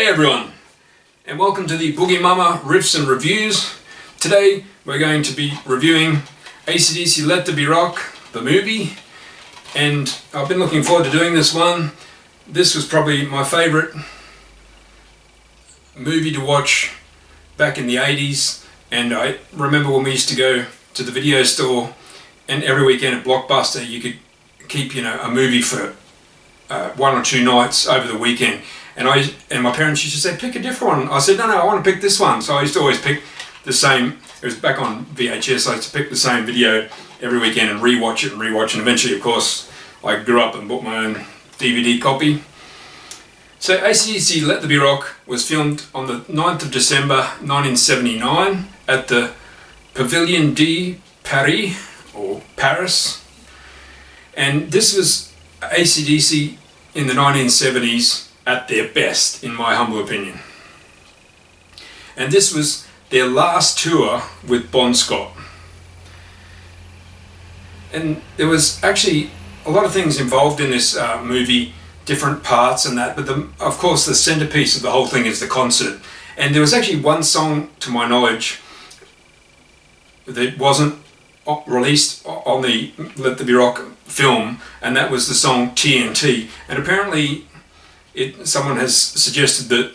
Hey everyone, and welcome to the Boogie Mama Riffs and Reviews. Today we're going to be reviewing AC/DC Let There Be Rock, the movie, and I've been looking forward to doing this one. This was probably my favourite movie to watch back in the 80s, and I remember when we used to go to the video store, and every weekend at Blockbuster you could keep a movie for 1 or 2 nights over the weekend. And my parents used to say, pick a different one. I said, no, I want to pick this one. So I used to always pick the same. It was back on VHS. I used to pick the same video every weekend and rewatch it. And eventually, of course, I grew up and bought my own DVD copy. So AC/DC Let There Be Rock was filmed on the 9th of December 1979 at the Pavillon de Paris, or Paris. And this was AC/DC in the 1970s at their best, in my humble opinion. And this was their last tour with Bon Scott. And there was actually a lot of things involved in this movie, different parts and that, but of course the centerpiece of the whole thing is the concert. And there was actually one song, to my knowledge, that wasn't released on the Let There Be Rock film, and that was the song TNT. And apparently someone has suggested that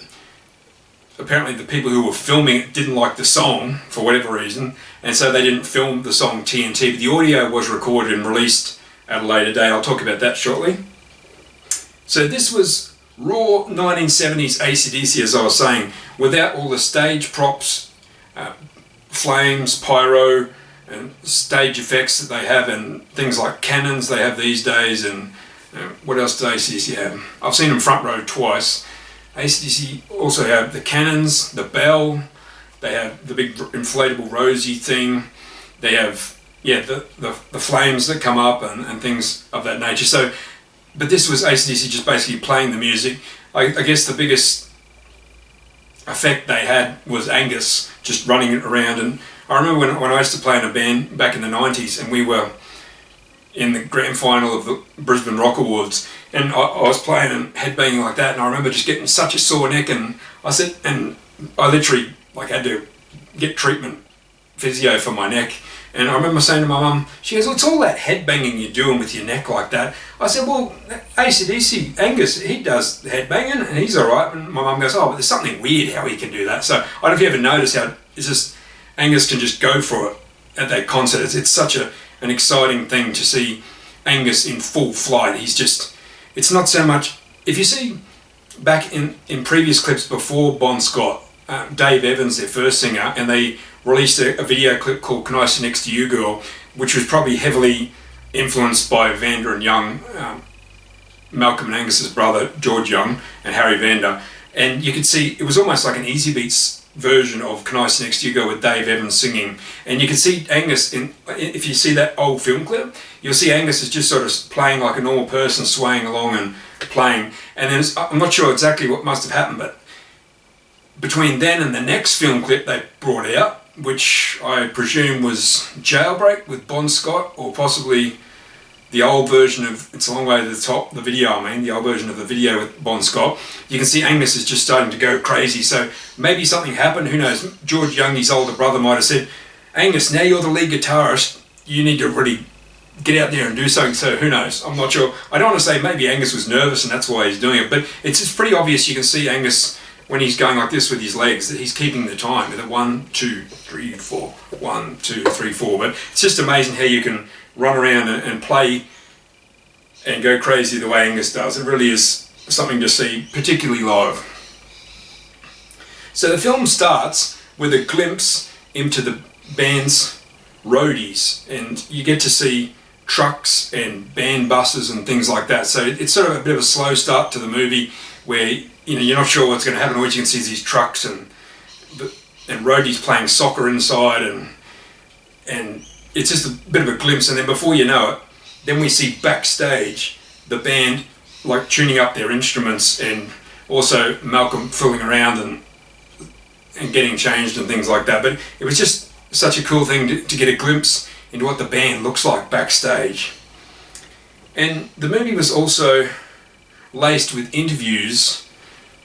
apparently the people who were filming it didn't like the song for whatever reason, and so they didn't film the song TNT, but the audio was recorded and released at a later date. I'll talk about that shortly. So this was raw 1970s AC/DC, as I was saying, without all the stage props, flames, pyro, and stage effects that they have, and things like cannons they have these days, and what else does AC/DC have? I've seen them front row twice. AC/DC also have the cannons, the bell, they have the big inflatable Rosie thing, they have the flames that come up and things of that nature. So, but this was AC/DC just basically playing the music. I guess the biggest effect they had was Angus just running around. And I remember when I used to play in a band back in the 90s, and we were in the grand final of the Brisbane Rock Awards, and I was playing and headbanging like that, and I remember just getting such a sore neck, and I literally had to get treatment, physio for my neck. And I remember saying to my mum, she goes, what's all that headbanging you're doing with your neck like that? I said, well, AC/DC, Angus, he does headbanging and he's alright. And my mum goes, oh, but there's something weird how he can do that. So I don't know if you ever noticed how it's just Angus can just go for it at that concert. It's such an exciting thing to see Angus in full flight. It's not so much, if you see back in previous clips before Bon Scott, Dave Evans, their first singer, and they released a video clip called Can I Sit Next to You Girl, which was probably heavily influenced by Vanda and Young, Malcolm and Angus's brother, George Young, and Harry Vanda. And you could see it was almost like an Easy Beats version of Can I Sit Next to You Girl with Dave Evans singing. And you can see Angus, if you see that old film clip, you'll see Angus is just sort of playing like a normal person, swaying along and playing. And then I'm not sure exactly what must have happened, but between then and the next film clip they brought out, which I presume was Jailbreak with Bon Scott, or possibly the old version of It's a Long Way to the Top, the video the old version of the video with Bon Scott, you can see Angus is just starting to go crazy. So maybe something happened, who knows. George Young, his older brother, might have said, Angus, now you're the lead guitarist, you need to really get out there and do something. So who knows, I'm not sure. I don't want to say maybe Angus was nervous and that's why he's doing it, but it's pretty obvious. You can see Angus, when he's going like this with his legs, that he's keeping the time with a 1, 2, 3, 4, 1, 2, 3, 4. But it's just amazing how you can run around and play and go crazy the way Angus does. It really is something to see, particularly live. So the film starts with a glimpse into the band's roadies, and you get to see trucks and band buses and things like that. So it's sort of a bit of a slow start to the movie where you're not sure what's going to happen. All you can see is these trucks and roadies playing soccer inside, and it's just a bit of a glimpse. And then before you know it, then we see backstage the band tuning up their instruments, and also Malcolm fooling around and getting changed and things like that. But it was just such a cool thing to get a glimpse into what the band looks like backstage. And the movie was also laced with interviews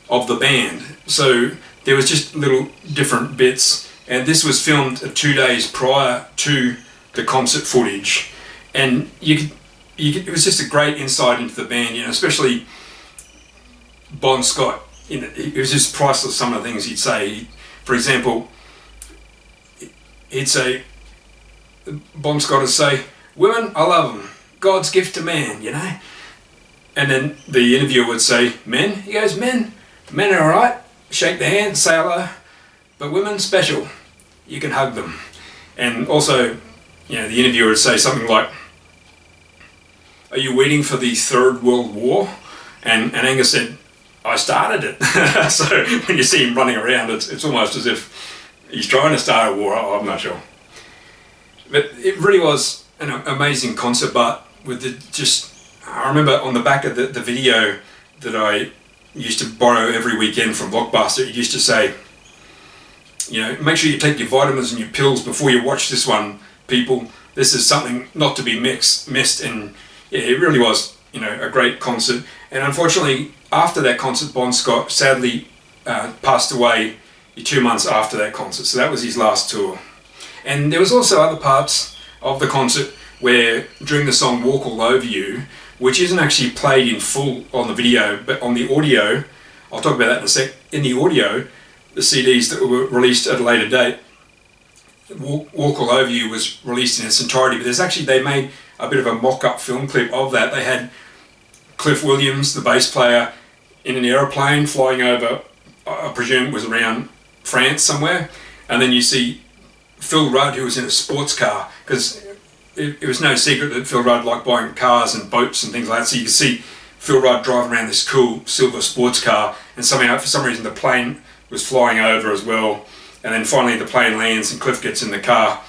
of the band. So there was just little different bits, and this was filmed 2 days prior to the concert footage, and it was just a great insight into the band, especially Bon Scott. It was just priceless, some of the things he'd say. For example, he'd say, Bon Scott would say, "Women, I love them. God's gift to man, And then the interviewer would say, "Men?" He goes, men are alright, shake their hand, say hello, but women, special. You can hug them." And also, the interviewer would say something like, "Are you waiting for the Third World War?" And Angus said, "I started it." So when you see him running around, it's almost as if he's trying to start a war. I'm not sure. But it really was an amazing concert, but I remember on the back of the video that I used to borrow every weekend from Blockbuster, it used to say, "Make sure you take your vitamins and your pills before you watch this one, people. This is something not to be missed." And it really was, a great concert. And unfortunately, after that concert, Bon Scott sadly passed away 2 months after that concert. So that was his last tour. And there was also other parts of the concert where, during the song "Walk All Over You," which isn't actually played in full on the video, but on the audio, I'll talk about that in a sec. In the audio, the CDs that were released at a later date, Walk All Over You was released in its entirety, but they made a bit of a mock-up film clip of that. They had Cliff Williams, the bass player, in an aeroplane flying over, I presume it was around France somewhere, and then you see Phil Rudd, who was in a sports car, because it was no secret that Phil Rudd liked buying cars and boats and things like that, so you could see Phil Rudd driving around this cool silver sports car, and somehow, for some reason, the plane was flying over as well, and then finally the plane lands and Cliff gets in the car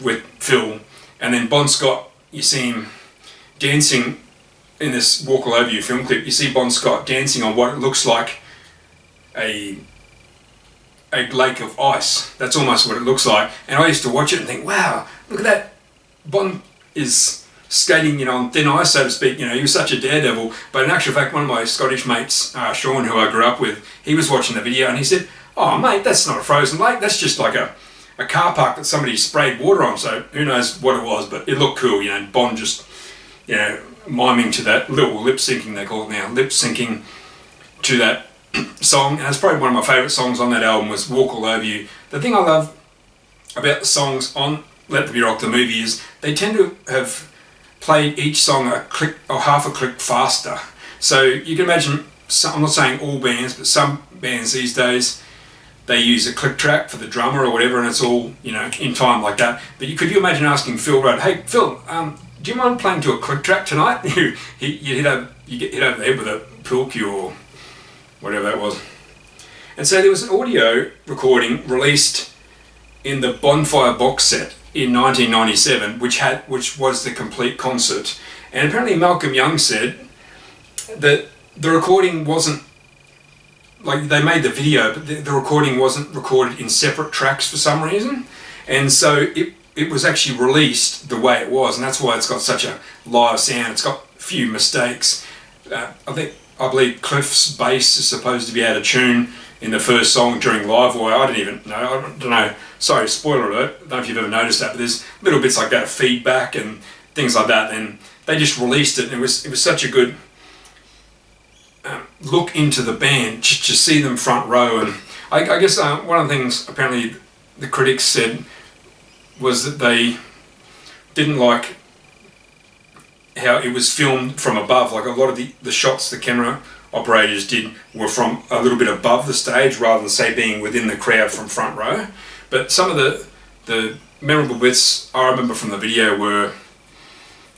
with Phil, and then Bon Scott, you see him dancing in this Walk All Over You film clip. You see Bon Scott dancing on what looks like a lake of ice. That's almost what it looks like. And I used to watch it and think, wow, look at that. Bon is skating, on thin ice, so to speak. He was such a daredevil. But in actual fact, one of my Scottish mates, Sean, who I grew up with, he was watching the video and he said, "Oh mate, that's not a frozen lake. That's just like a car park that somebody sprayed water on." So who knows what it was, but it looked cool. Bon just, miming to that little lip syncing, they call it now, lip syncing to that song. And it's probably one of my favourite songs on that album was Walk All Over You. The thing I love about the songs on Let There Be Rock the movie is they tend to have played each song a click or half a click faster. So you can imagine, I'm not saying all bands, but some bands these days, they use a click track for the drummer or whatever, and it's all, in time like that. But could you imagine asking Phil Rudd, "Hey Phil, do you mind playing to a click track tonight?" You get hit over the head with a pool cue or whatever that was. And so there was an audio recording released in the Bonfire box set in 1997, which was the complete concert. And apparently Malcolm Young said that the recording wasn't, like, they made the video, but the recording wasn't recorded in separate tracks for some reason. And so it was actually released the way it was, and that's why it's got such a live sound. It's got a few mistakes. I believe Cliff's bass is supposed to be out of tune in the first song during Live Wire. I don't know. Sorry, spoiler alert. I don't know if you've ever noticed that, but there's little bits like that of feedback and things like that. And they just released it, and it was such a good look into the band, just to see them front row. And I guess one of the things apparently the critics said was that they didn't like how it was filmed from above. Like, a lot of the shots the camera operators did were from a little bit above the stage rather than, say, being within the crowd from front row. But some of the memorable bits I remember from the video were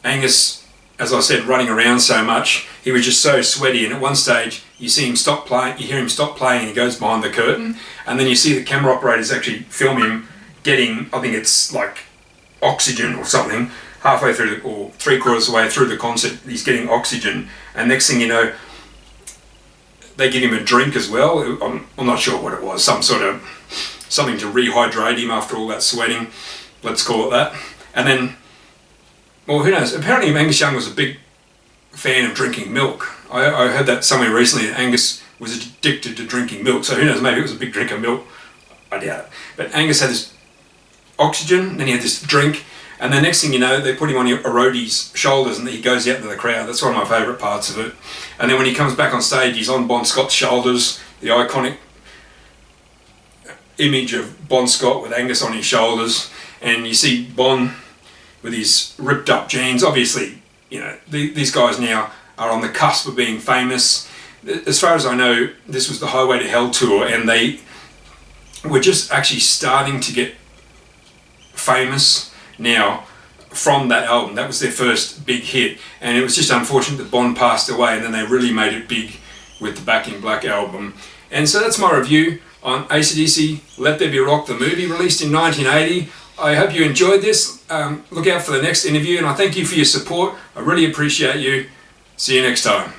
Angus, as I said, running around so much. He was just so sweaty, and at one stage you see him stop playing, you hear him stop playing, and he goes behind the curtain, and then you see the camera operators actually film him getting, I think it's like oxygen or something, halfway through or 3/4 of the way through the concert. He's getting oxygen, and next thing you know, they give him a drink as well. I'm not sure what it was, something to rehydrate him after all that sweating, let's call it that. And then, well, who knows, apparently Angus Young was a big fan of drinking milk. I heard that somewhere recently, that Angus was addicted to drinking milk. So who knows, maybe it was a big drink of milk. I doubt it. But Angus had this oxygen, then he had this drink, and the next thing you know, they put him on a roadie's shoulders and he goes out into the crowd. That's one of my favourite parts of it. And then when he comes back on stage, he's on Bon Scott's shoulders, the iconic image of Bon Scott with Angus on his shoulders, and you see Bon with his ripped up jeans. Obviously, you know, these guys now are on the cusp of being famous. As far as I know, this was the Highway to Hell tour, and they were just actually starting to get famous now from that album. That was their first big hit, and it was just unfortunate that Bon passed away, and then they really made it big with the Back in Black album. And so that's my review on AC/DC Let There Be Rock, the movie released in 1980. I hope you enjoyed this. Look out for the next interview, and I thank you for your support. I really appreciate you. See you next time.